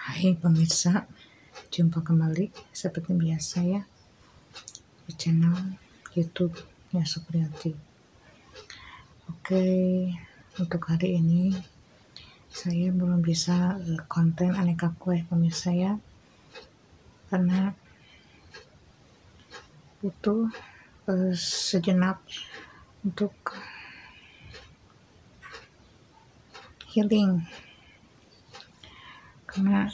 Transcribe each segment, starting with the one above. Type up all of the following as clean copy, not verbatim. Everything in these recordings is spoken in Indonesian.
Hai pemirsa, jumpa kembali seperti biasa ya di channel YouTube Ya Supriyati. Oke, untuk hari ini saya belum bisa konten aneka kue pemirsa ya, karena butuh sejenak untuk healing, karena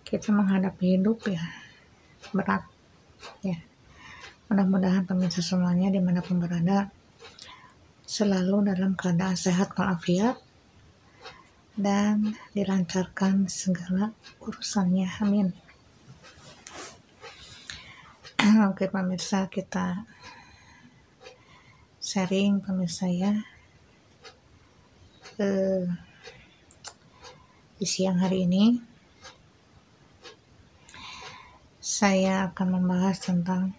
kita menghadapi hidup ya berat ya. Mudah-mudahan pemirsa semuanya dimanapun berada selalu dalam keadaan sehat walafiat dan dilancarkan segala urusannya, amin. Oke pemirsa, kita sharing pemirsa ya. Di siang hari ini saya akan membahas tentang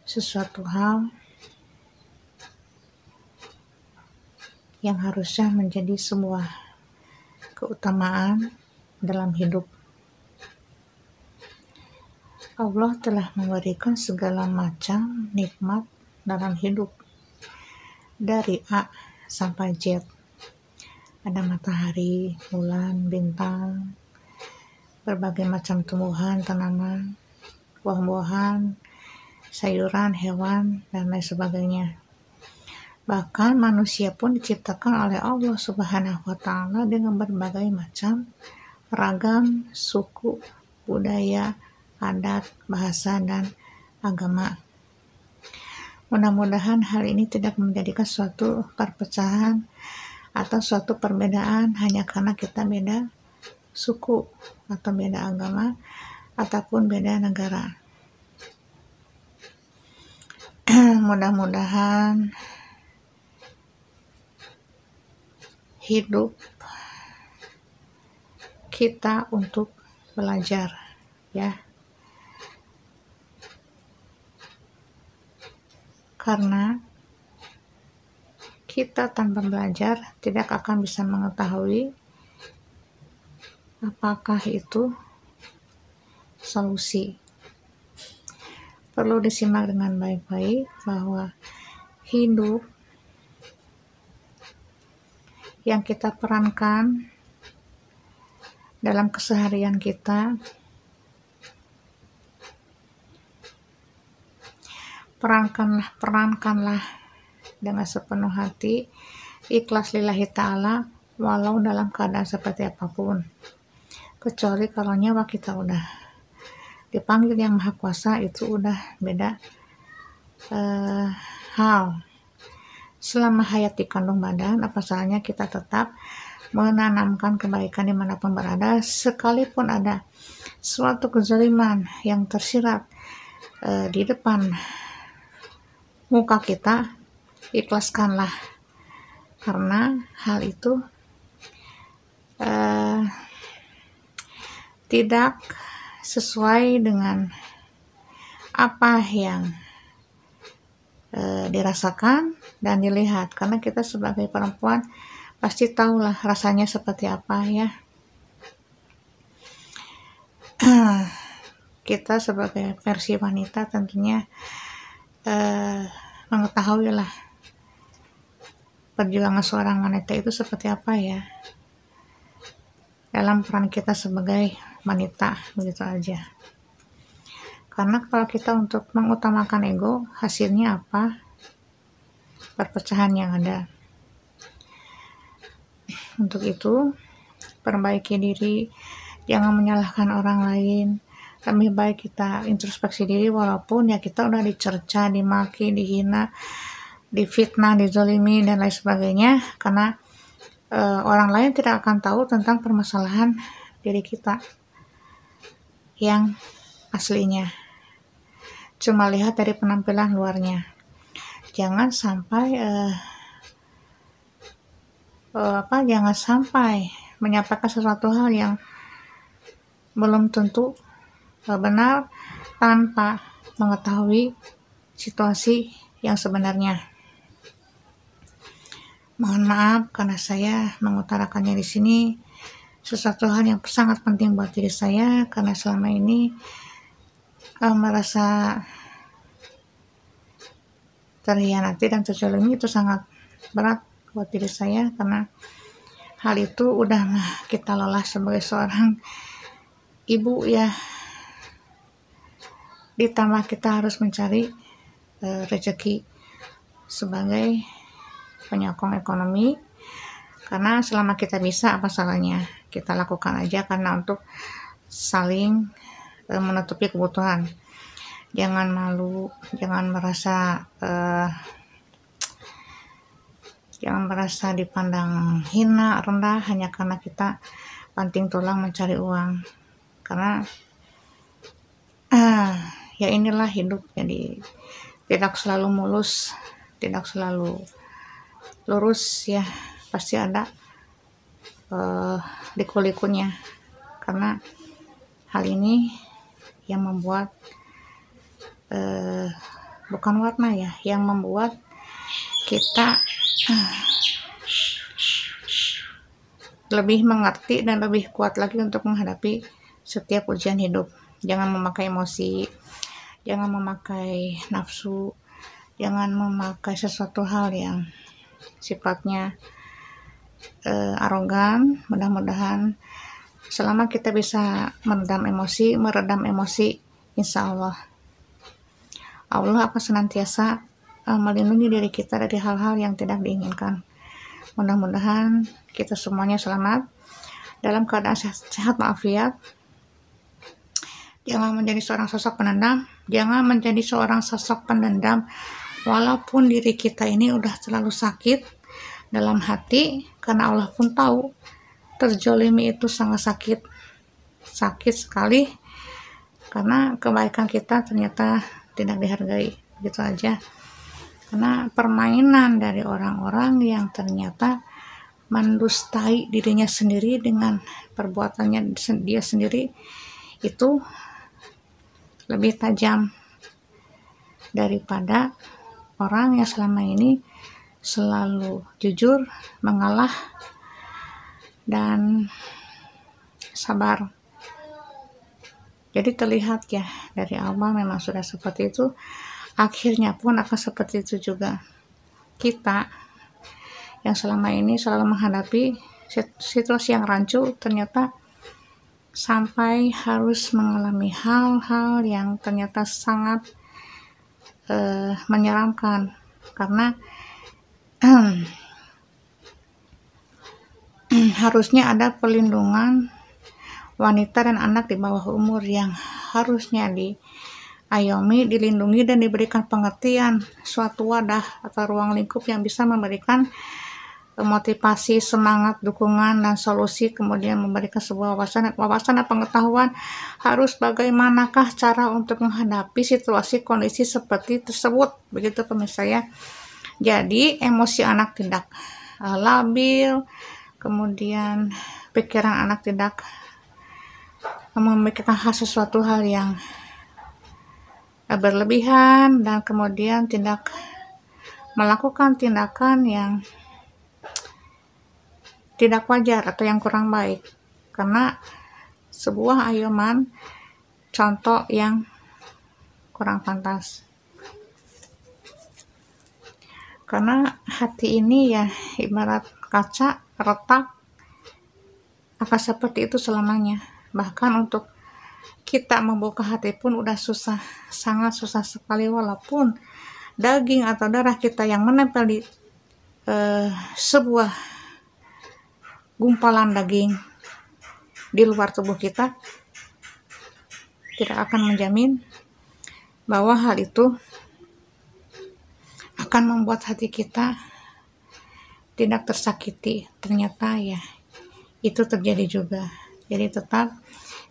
sesuatu hal yang harusnya menjadi sebuah keutamaan dalam hidup. Allah telah memberikan segala macam nikmat dalam hidup, dari A sampai Z. Ada matahari, bulan, bintang, berbagai macam tumbuhan, tanaman, buah-buahan, sayuran, hewan, dan lain sebagainya. Bahkan manusia pun diciptakan oleh Allah Subhanahu wa Ta'ala dengan berbagai macam ragam suku, budaya, adat, bahasa, dan agama. Mudah-mudahan hal ini tidak menjadikan suatu perpecahan atau suatu perbedaan hanya karena kita beda suku atau beda agama ataupun beda negara. Mudah-mudahan hidup kita untuk belajar ya, karena kita tanpa belajar tidak akan bisa mengetahui apakah itu solusi. Perlu disimak dengan baik-baik bahwa hidup yang kita perankan dalam keseharian kita, perankanlah dengan sepenuh hati, ikhlas lillahi ta'ala, walau dalam keadaan seperti apapun. Kecuali kalau nyawa kita udah dipanggil yang maha kuasa, itu udah beda hal. Selama hayat di kandung badan, apa salahnya kita tetap menanamkan kebaikan dimanapun berada, sekalipun ada suatu kezaliman yang tersirat di depan muka kita, ikhlaskanlah, karena hal itu tidak sesuai dengan apa yang dirasakan dan dilihat, karena kita sebagai perempuan pasti tahulah rasanya seperti apa ya. Kita sebagai versi wanita tentunya mengetahui lah perjuangan seorang wanita itu seperti apa ya dalam peran kita sebagai wanita, begitu aja. Karena kalau kita untuk mengutamakan ego, hasilnya apa? Perpecahan yang ada. Untuk itu, perbaiki diri, jangan menyalahkan orang lain. Lebih baik kita introspeksi diri, walaupun ya kita udah dicerca, dimaki, dihina, difitnah, dizolimi, dan lain sebagainya, karena orang lain tidak akan tahu tentang permasalahan diri kita yang aslinya. Cuma lihat dari penampilan luarnya. Jangan sampai jangan sampai menyampaikan sesuatu hal yang belum tentu benar tanpa mengetahui situasi yang sebenarnya. Mohon maaf karena saya mengutarakannya di sini, sesuatu hal yang sangat penting buat diri saya, karena selama ini merasa terhianati dan terzalimi itu sangat berat buat diri saya, karena hal itu udah kita lelah sebagai seorang ibu ya, ditambah kita harus mencari rezeki sebagai penyokong ekonomi, karena selama kita bisa, apa salahnya kita lakukan aja, karena untuk saling menutupi kebutuhan. Jangan malu, jangan merasa dipandang hina, rendah hanya karena kita banting tulang mencari uang. Karena ya inilah hidup, jadi tidak selalu mulus, tidak selalu lurus ya, pasti ada liku-likunya. Karena hal ini yang membuat bukan warna ya, yang membuat kita lebih mengerti dan lebih kuat lagi untuk menghadapi setiap ujian hidup. Jangan memakai emosi, jangan memakai nafsu, jangan memakai sesuatu hal yang sifatnya arogan. Mudah-mudahan selama kita bisa meredam emosi, insya Allah akan senantiasa melindungi diri kita dari hal-hal yang tidak diinginkan. Mudah-mudahan kita semuanya selamat dalam keadaan sehat walafiat. Jangan menjadi seorang sosok pendendam, walaupun diri kita ini udah terlalu sakit dalam hati, karena Allah pun tahu terzalimi itu sangat sakit sekali, karena kebaikan kita ternyata tidak dihargai. Begitu aja, karena permainan dari orang-orang yang ternyata mendustai dirinya sendiri dengan perbuatannya dia sendiri, itu lebih tajam daripada orang yang selama ini selalu jujur, mengalah, dan sabar. Jadi terlihat ya, dari awal memang sudah seperti itu, akhirnya pun akan seperti itu juga. Kita yang selama ini selalu menghadapi situasi yang rancu, ternyata sampai harus mengalami hal-hal yang ternyata sangat menyeramkan, karena harusnya ada perlindungan wanita dan anak di bawah umur yang harusnya diayomi, dilindungi, dan diberikan pengertian, suatu wadah atau ruang lingkup yang bisa memberikan motivasi, semangat, dukungan, dan solusi, kemudian memberikan sebuah wawasan dan pengetahuan harus bagaimanakah cara untuk menghadapi situasi kondisi seperti tersebut. Begitu pemirsa ya. Jadi emosi anak tidak labil, kemudian pikiran anak tidak memikirkan sesuatu hal yang berlebihan, dan kemudian tidak melakukan tindakan yang tidak wajar atau yang kurang baik, karena sebuah ayoman contoh yang kurang pantas. Karena hati ini ya ibarat kaca retak, akan seperti itu selamanya. Bahkan untuk kita membuka hati pun udah susah, sangat susah sekali, walaupun daging atau darah kita yang menempel di sebuah gumpalan daging di luar tubuh kita tidak akan menjamin bahwa hal itu akan membuat hati kita tidak tersakiti. Ternyata ya itu terjadi juga. Jadi tetap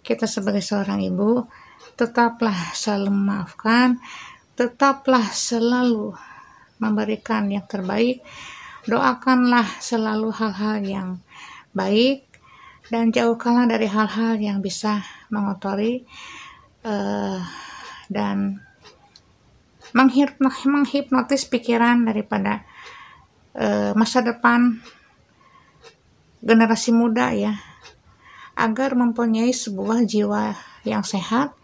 kita sebagai seorang ibu, tetaplah selalu memaafkan, tetaplah selalu memberikan yang terbaik, doakanlah selalu hal-hal yang baik, dan jauhkanlah dari hal-hal yang bisa mengotori dan menghipnotis pikiran daripada masa depan generasi muda ya, agar mempunyai sebuah jiwa yang sehat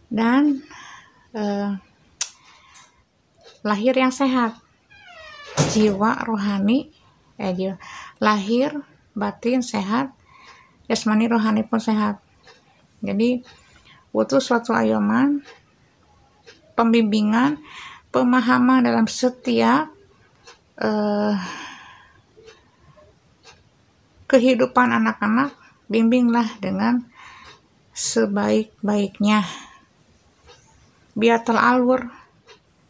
dan lahir yang sehat, jiwa rohani, lahir batin sehat, jasmani rohani pun sehat. Jadi butuh suatu ayoman, pembimbingan, pemahaman dalam setiap kehidupan anak-anak. Bimbinglah dengan sebaik-baiknya, biar teralur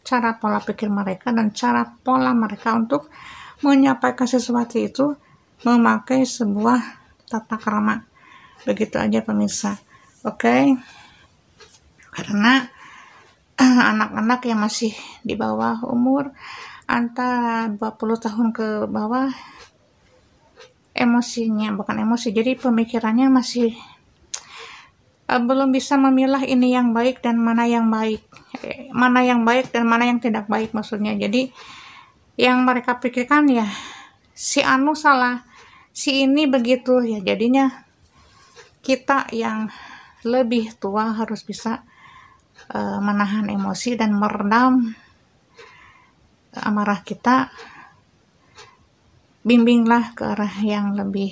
cara pola pikir mereka dan cara pola mereka untuk menyampaikan sesuatu itu memakai sebuah tata krama. Begitu aja pemirsa. Oke. Karena anak-anak yang masih di bawah umur antara 20 tahun ke bawah, jadi pemikirannya masih belum bisa memilah ini yang baik dan mana yang baik, dan mana yang tidak baik maksudnya. Jadi yang mereka pikirkan ya si anu salah, si ini begitu ya. Jadinya kita yang lebih tua harus bisa menahan emosi dan meredam amarah kita. Bimbinglah ke arah yang lebih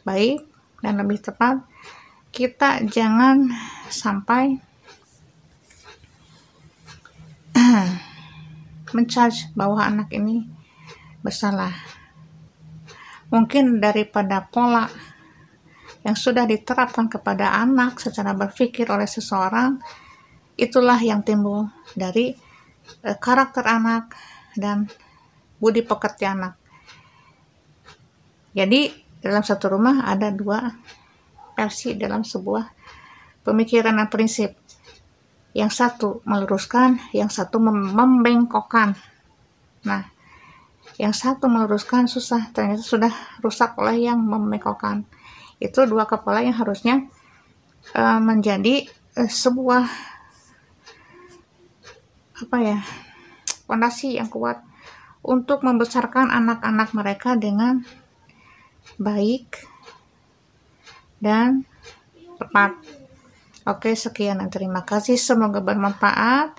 baik dan lebih tepat. Kita jangan sampai menjudge bahwa anak ini bersalah. Mungkin daripada pola yang sudah diterapkan kepada anak secara berpikir oleh seseorang, itulah yang timbul dari karakter anak dan budi pekerti anak. Jadi dalam satu rumah ada dua versi dalam sebuah pemikiran dan prinsip. Yang satu meluruskan, yang satu membengkokkan. Nah, yang satu meluruskan susah, ternyata sudah rusak oleh yang membengkokkan. Itu dua kepala yang harusnya menjadi sebuah fondasi yang kuat untuk membesarkan anak-anak mereka dengan baik dan tepat. Oke, sekian dan terima kasih, semoga bermanfaat.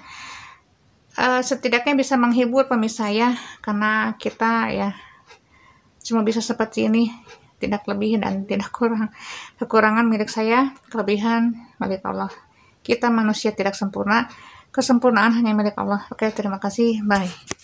Setidaknya bisa menghibur pemirsa ya, karena kita ya cuma bisa seperti ini, tidak lebih dan tidak kurang. Kekurangan milik saya, kelebihan milik Allah. Kita manusia tidak sempurna, kesempurnaan hanya milik Allah. Oke, terima kasih, bye.